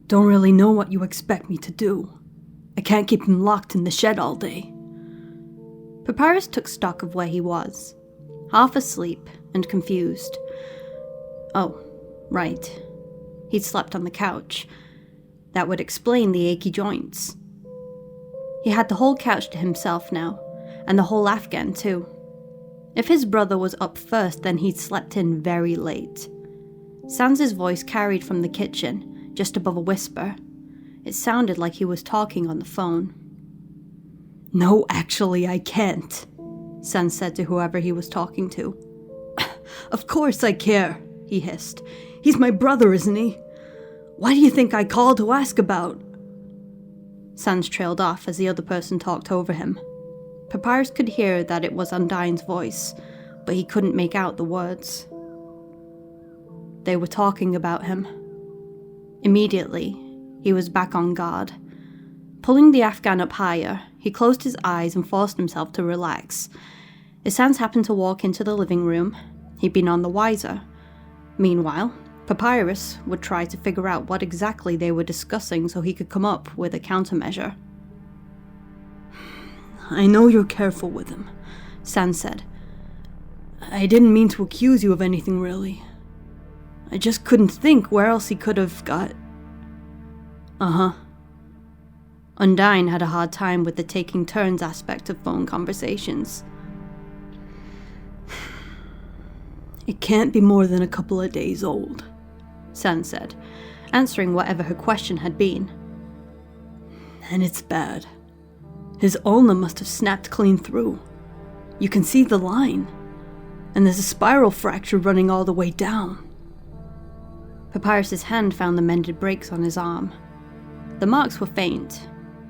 Don't really know what you expect me to do. I can't keep him locked in the shed all day. Papyrus took stock of where he was, half asleep and confused. Oh, right. He'd slept on the couch. That would explain the achy joints. He had the whole couch to himself now, and the whole Afghan too. If his brother was up first, then he'd slept in very late. Sans' voice carried from the kitchen, just above a whisper. It sounded like he was talking on the phone. No, actually, I can't, Sans said to whoever he was talking to. Of course I care, he hissed. He's my brother, isn't he? Why do you think I called to ask about? Sans trailed off as the other person talked over him. Papyrus could hear that it was Undying's voice, but he couldn't make out the words. They were talking about him. Immediately, he was back on guard. Pulling the Afghan up higher, he closed his eyes and forced himself to relax. If Sans happened to walk into the living room, he'd be none the wiser. Meanwhile, Papyrus would try to figure out what exactly they were discussing so he could come up with a countermeasure. I know you're careful with him, Sans said. I didn't mean to accuse you of anything, really. I just couldn't think where else he could have got... Uh-huh. Undying had a hard time with the taking turns aspect of phone conversations. It can't be more than a couple of days old, Sans said, answering whatever her question had been. And it's bad. His ulna must have snapped clean through. You can see the line. And there's a spiral fracture running all the way down. Papyrus's hand found the mended breaks on his arm. The marks were faint.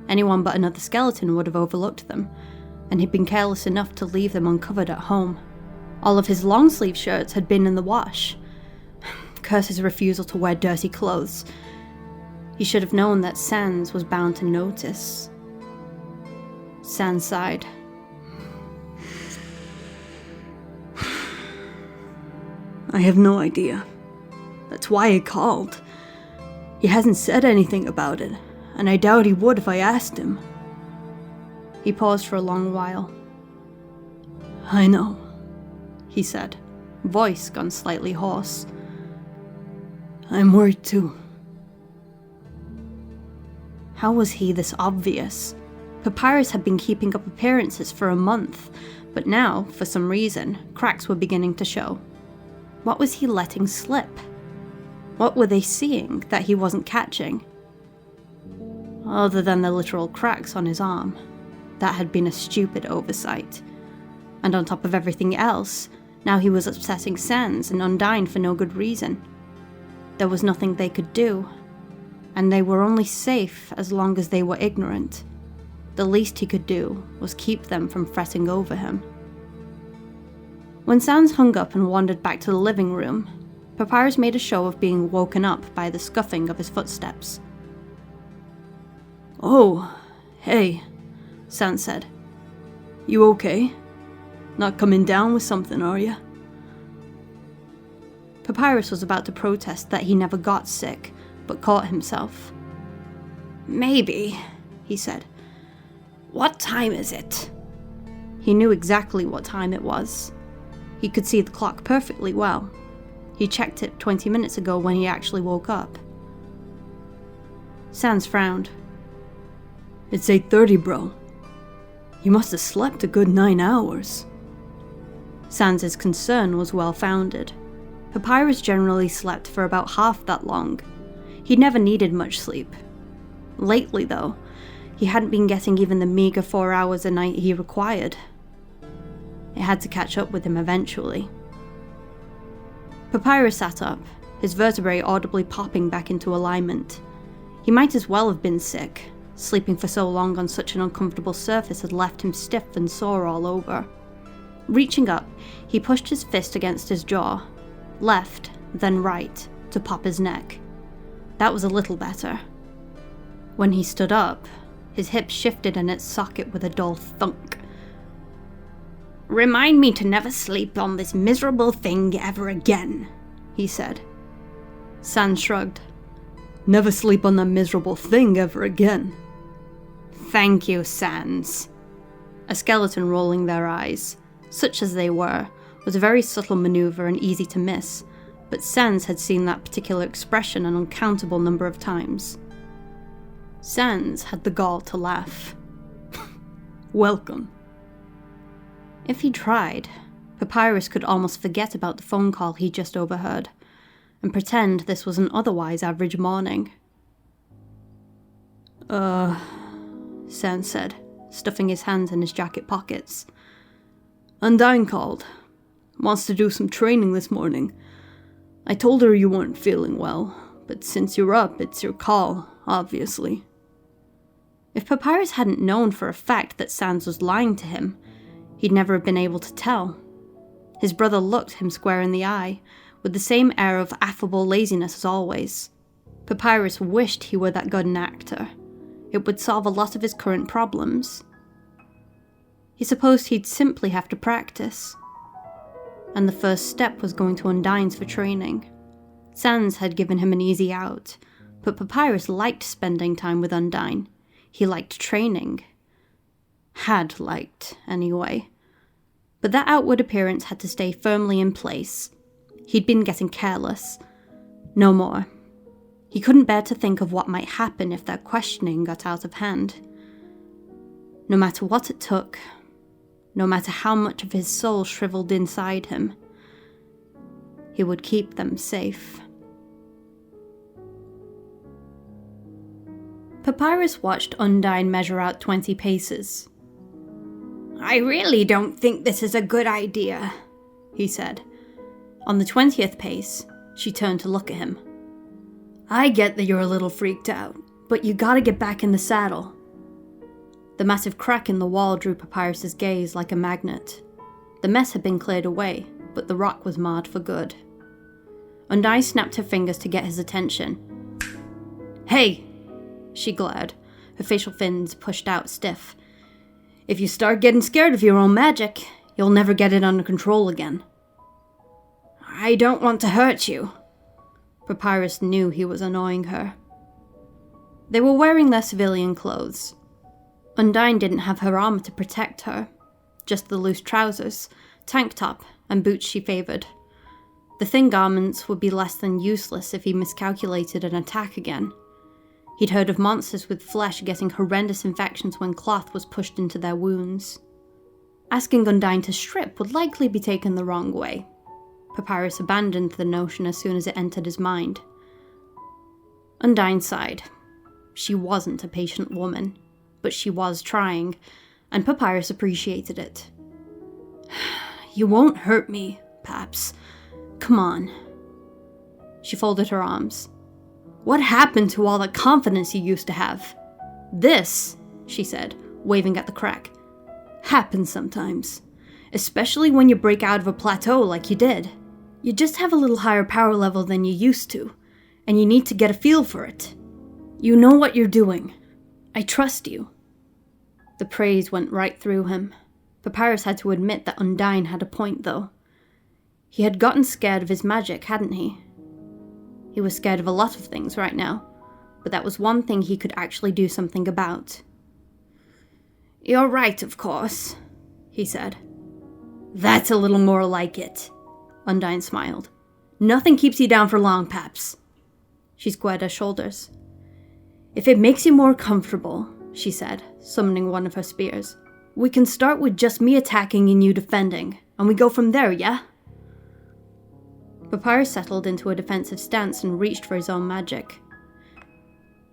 Anyone but another skeleton would have overlooked them, and he'd been careless enough to leave them uncovered at home. All of his long-sleeve shirts had been in the wash. Curse his refusal to wear dirty clothes. He should have known that Sans was bound to notice. Sans sighed. I have no idea. That's why I called. He hasn't said anything about it, and I doubt he would if I asked him. He paused for a long while. I know, he said, voice gone slightly hoarse. I'm worried too. How was he this obvious? Papyrus had been keeping up appearances for a month, but now, for some reason, cracks were beginning to show. What was he letting slip? What were they seeing that he wasn't catching? Other than the literal cracks on his arm, that had been a stupid oversight. And on top of everything else, now he was upsetting Sans and Undying for no good reason. There was nothing they could do, and they were only safe as long as they were ignorant. The least he could do was keep them from fretting over him. When Sans hung up and wandered back to the living room, Papyrus made a show of being woken up by the scuffing of his footsteps. Oh, hey, Sans said. You okay? Not coming down with something, are you? Papyrus was about to protest that he never got sick, but caught himself. Maybe, he said. What time is it? He knew exactly what time it was. He could see the clock perfectly well. He checked it 20 minutes ago when he actually woke up. Sans frowned. It's 8:30, bro. You must have slept a good 9 hours. Sans' concern was well-founded. Papyrus generally slept for about half that long. He never needed much sleep. Lately, though, he hadn't been getting even the meager 4 hours a night he required. It had to catch up with him eventually. Papyrus sat up, his vertebrae audibly popping back into alignment. He might as well have been sick. Sleeping for so long on such an uncomfortable surface had left him stiff and sore all over. Reaching up, he pushed his fist against his jaw, left, then right, to pop his neck. That was a little better. When he stood up, his hip shifted in its socket with a dull thunk. Remind me to never sleep on this miserable thing ever again, he said. Sans shrugged. Never sleep on that miserable thing ever again. Thank you, Sans. A skeleton rolling their eyes, such as they were, was a very subtle maneuver and easy to miss, but Sans had seen that particular expression an uncountable number of times. Sans had the gall to laugh. Welcome. If he tried, Papyrus could almost forget about the phone call he just overheard, and pretend this was an otherwise average morning. Sans said, stuffing his hands in his jacket pockets. Undying called. Wants to do some training this morning. I told her you weren't feeling well, but since you're up, it's your call, obviously. If Papyrus hadn't known for a fact that Sans was lying to him, he'd never have been able to tell. His brother looked him square in the eye, with the same air of affable laziness as always. Papyrus wished he were that good an actor. It would solve a lot of his current problems. He supposed he'd simply have to practice. And the first step was going to Undying's for training. Sans had given him an easy out, but Papyrus liked spending time with Undying. He liked training. Had liked, anyway. But that outward appearance had to stay firmly in place. He'd been getting careless. No more. He couldn't bear to think of what might happen if their questioning got out of hand. No matter what it took, no matter how much of his soul shriveled inside him, he would keep them safe. Papyrus watched Undying measure out 20 paces. I really don't think this is a good idea, he said. On the 20th pace, she turned to look at him. I get that you're a little freaked out, but you gotta get back in the saddle. The massive crack in the wall drew Papyrus's gaze like a magnet. The mess had been cleared away, but the rock was marred for good. Undying snapped her fingers to get his attention. Hey! She glared, her facial fins pushed out stiff. If you start getting scared of your own magic, you'll never get it under control again. I don't want to hurt you. Papyrus knew he was annoying her. They were wearing their civilian clothes. Undying didn't have her armor to protect her, just the loose trousers, tank top, and boots she favored. The thin garments would be less than useless if he miscalculated an attack again. He'd heard of monsters with flesh getting horrendous infections when cloth was pushed into their wounds. Asking Undying to strip would likely be taken the wrong way. Papyrus abandoned the notion as soon as it entered his mind. Undying sighed. She wasn't a patient woman, but she was trying, and Papyrus appreciated it. You won't hurt me, Paps. Come on. She folded her arms. What happened to all the confidence you used to have? This, she said, waving at the crack, happens sometimes. Especially when you break out of a plateau like you did. You just have a little higher power level than you used to, and you need to get a feel for it. You know what you're doing. I trust you. The praise went right through him. Papyrus had to admit that Undying had a point, though. He had gotten scared of his magic, hadn't he? He was scared of a lot of things right now, but that was one thing he could actually do something about. You're right, of course, he said. That's a little more like it. Undying smiled. Nothing keeps you down for long, Paps. She squared her shoulders. If it makes you more comfortable, she said, summoning one of her spears, we can start with just me attacking and you defending, and we go from there, yeah? Papyrus settled into a defensive stance and reached for his own magic.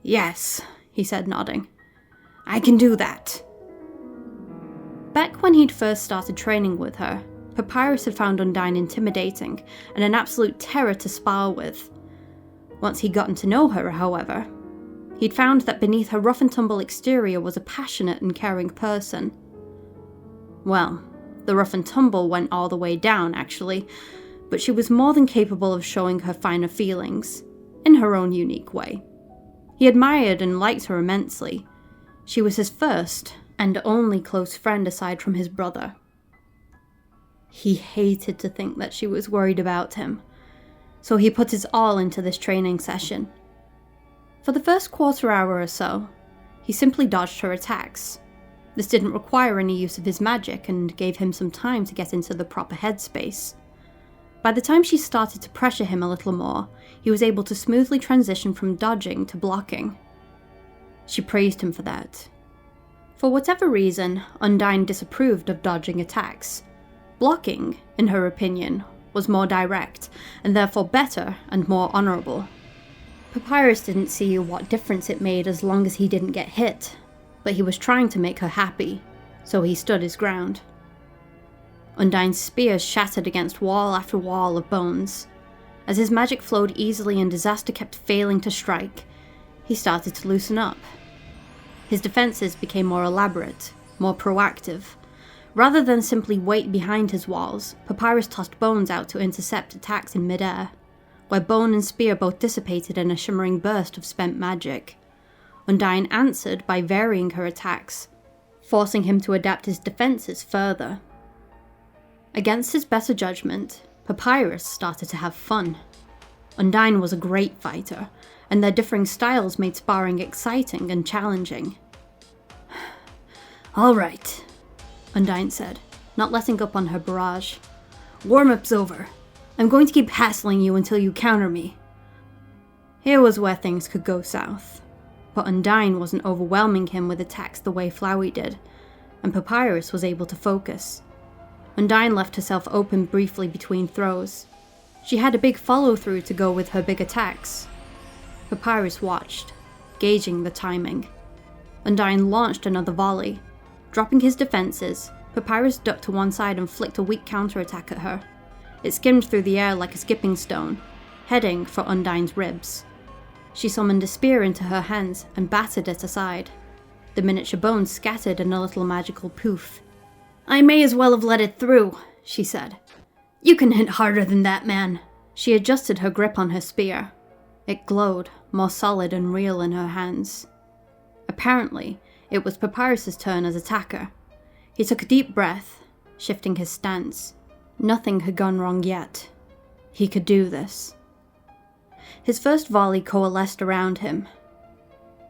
Yes, he said, nodding. I can do that. Back when he'd first started training with her, Papyrus had found Undying intimidating and an absolute terror to spar with. Once he'd gotten to know her, however, he'd found that beneath her rough-and-tumble exterior was a passionate and caring person. Well, the rough-and-tumble went all the way down, actually, but she was more than capable of showing her finer feelings, in her own unique way. He admired and liked her immensely. She was his first and only close friend aside from his brother. He hated to think that she was worried about him, so he put his all into this training session. For the first quarter hour or so, he simply dodged her attacks. This didn't require any use of his magic and gave him some time to get into the proper headspace. By the time she started to pressure him a little more, he was able to smoothly transition from dodging to blocking. She praised him for that. For whatever reason, Undying disapproved of dodging attacks. Blocking, in her opinion, was more direct, and therefore better and more honourable. Papyrus didn't see what difference it made as long as he didn't get hit, but he was trying to make her happy, so he stood his ground. Undying's spears shattered against wall after wall of bones. As his magic flowed easily and disaster kept failing to strike, he started to loosen up. His defenses became more elaborate, more proactive. Rather than simply wait behind his walls, Papyrus tossed bones out to intercept attacks in midair, where bone and spear both dissipated in a shimmering burst of spent magic. Undying answered by varying her attacks, forcing him to adapt his defenses further. Against his better judgment, Papyrus started to have fun. Undying was a great fighter, and their differing styles made sparring exciting and challenging. "All right," Undying said, not letting up on her barrage. "Warm-up's over. I'm going to keep hassling you until you counter me." Here was where things could go south. But Undying wasn't overwhelming him with attacks the way Flowey did, and Papyrus was able to focus. Undying left herself open briefly between throws. She had a big follow-through to go with her big attacks. Papyrus watched, gauging the timing. Undying launched another volley. Dropping his defenses, Papyrus ducked to one side and flicked a weak counterattack at her. It skimmed through the air like a skipping stone, heading for Undying's ribs. She summoned a spear into her hands and battered it aside. The miniature bones scattered in a little magical poof. "I may as well have let it through," she said. "You can hit harder than that, man." She adjusted her grip on her spear. It glowed, more solid and real in her hands. Apparently, it was Papyrus's turn as attacker. He took a deep breath, shifting his stance. Nothing had gone wrong yet. He could do this. His first volley coalesced around him.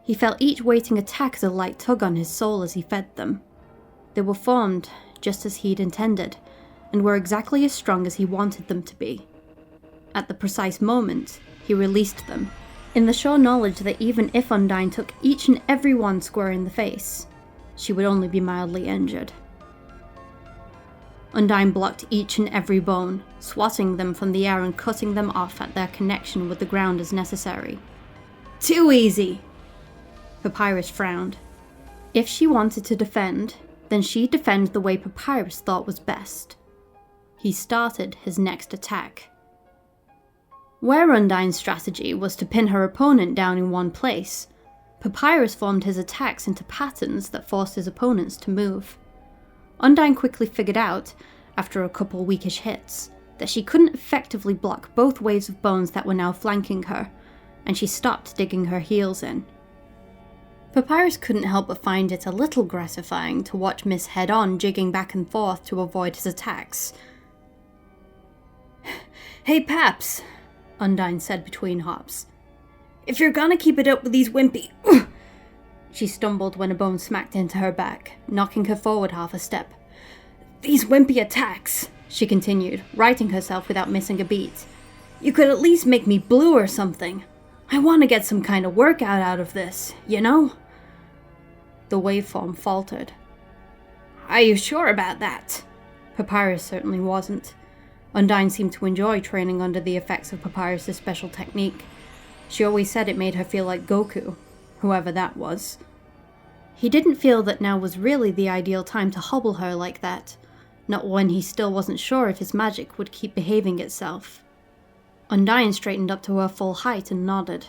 He felt each waiting attack as a light tug on his soul as he fed them. They were formed just as he'd intended, and were exactly as strong as he wanted them to be. At the precise moment, he released them, in the sure knowledge that even if Undying took each and every one square in the face, she would only be mildly injured. Undying blocked each and every bone, swatting them from the air and cutting them off at their connection with the ground as necessary. "Too easy!" Papyrus frowned. If she wanted to defend, then she'd defend the way Papyrus thought was best. He started his next attack. Where Undying's strategy was to pin her opponent down in one place, Papyrus formed his attacks into patterns that forced his opponents to move. Undying quickly figured out, after a couple weakish hits, that she couldn't effectively block both waves of bones that were now flanking her, and she stopped digging her heels in. Papyrus couldn't help but find it a little gratifying to watch Miss head-on jigging back and forth to avoid his attacks. "Hey, Paps," Undying said between hops. "If you're gonna keep it up with these wimpy..." She stumbled when a bone smacked into her back, knocking her forward half a step. "These wimpy attacks," she continued, righting herself without missing a beat. "You could at least make me blue or something. I want to get some kind of workout out of this, you know?" The waveform faltered. "Are you sure about that?" Papyrus certainly wasn't. Undying seemed to enjoy training under the effects of Papyrus's special technique. She always said it made her feel like Goku, whoever that was. He didn't feel that now was really the ideal time to hobble her like that, not when he still wasn't sure if his magic would keep behaving itself. Undying straightened up to her full height and nodded.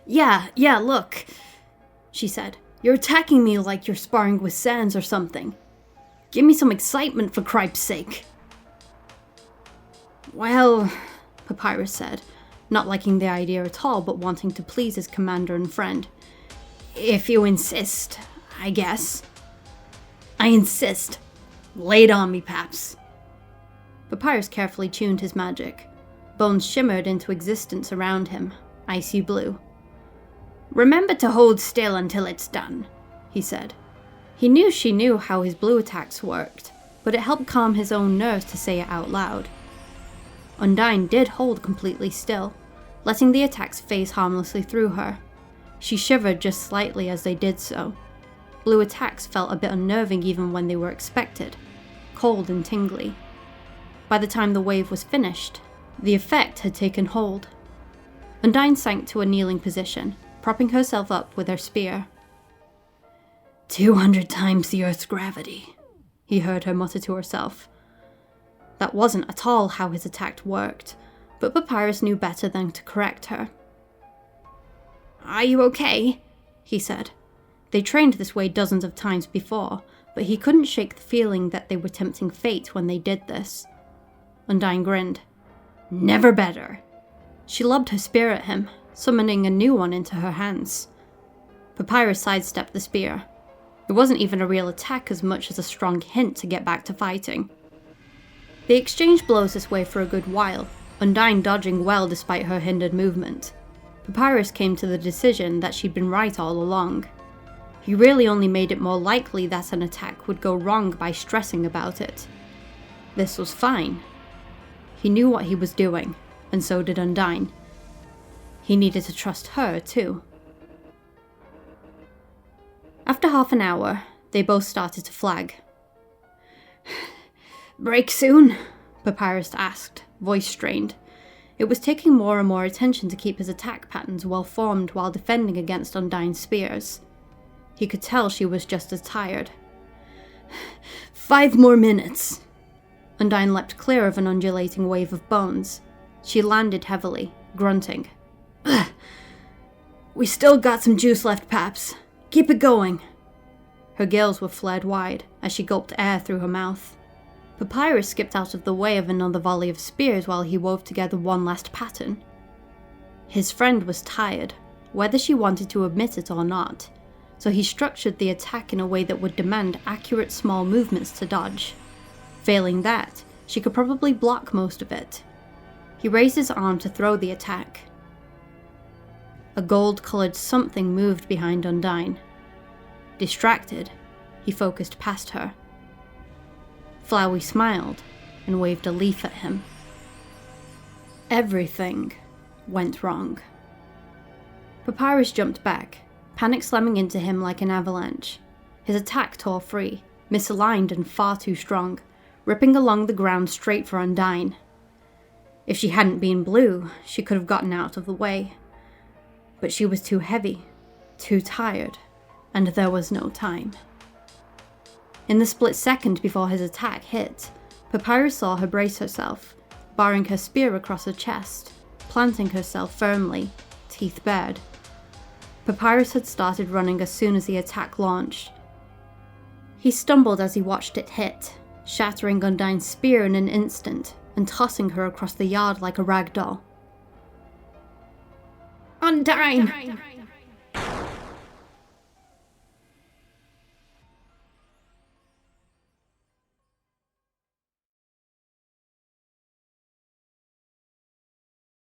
Yeah, look," she said. "You're attacking me like you're sparring with Sans or something. Give me some excitement for cripe's sake." "Well," Papyrus said, not liking the idea at all but wanting to please his commander and friend. "If you insist, I guess." "I insist. Lay it on me, Paps." Papyrus carefully tuned his magic. Bones shimmered into existence around him, icy blue. Remember to hold still until it's done, he said. He knew she knew how his blue attacks worked, but it helped calm his own nerves to say it out loud. Undying did hold completely still, letting the attacks phase harmlessly through her. She shivered just slightly as they did so. Blue attacks felt a bit unnerving even when they were expected, cold and tingly. By the time the wave was finished, the effect had taken hold. Undying sank to a kneeling position, propping herself up with her spear. 200 times the Earth's gravity, he heard her mutter to herself. That wasn't at all how his attack worked, but Papyrus knew better than to correct her. Are you okay? He said. They trained this way dozens of times before, but he couldn't shake the feeling that they were tempting fate when they did this. Undying grinned. Never better. She lobbed her spear at him, summoning a new one into her hands. Papyrus sidestepped the spear. It wasn't even a real attack as much as a strong hint to get back to fighting. They exchanged blows this way for a good while, Undying dodging well despite her hindered movement. Papyrus came to the decision that she'd been right all along. He really only made it more likely that an attack would go wrong by stressing about it. This was fine. He knew what he was doing, and so did Undying. He needed to trust her too. After half an hour, they both started to flag. Break soon? Papyrus asked, voice strained. It was taking more and more attention to keep his attack patterns well formed while defending against Undying's spears. He could tell she was just as tired. 5 more minutes. Undying leapt clear of an undulating wave of bones. She landed heavily, grunting. We still got some juice left, Paps. Keep it going. Her gills were flared wide as she gulped air through her mouth. Papyrus skipped out of the way of another volley of spears while he wove together one last pattern. His friend was tired, whether she wanted to admit it or not, so he structured the attack in a way that would demand accurate small movements to dodge. Failing that, she could probably block most of it. He raised his arm to throw the attack. A gold-coloured something moved behind Undying. Distracted, he focused past her. Flowey smiled and waved a leaf at him. Everything went wrong. Papyrus jumped back, panic slamming into him like an avalanche. His attack tore free, misaligned and far too strong, ripping along the ground straight for Undying. If she hadn't been blue, she could have gotten out of the way. But she was too heavy, too tired, and there was no time. In the split second before his attack hit, Papyrus saw her brace herself, barring her spear across her chest, planting herself firmly, teeth bared. Papyrus had started running as soon as the attack launched. He stumbled as he watched it hit, shattering Undying's spear in an instant and tossing her across the yard like a rag doll. Undying!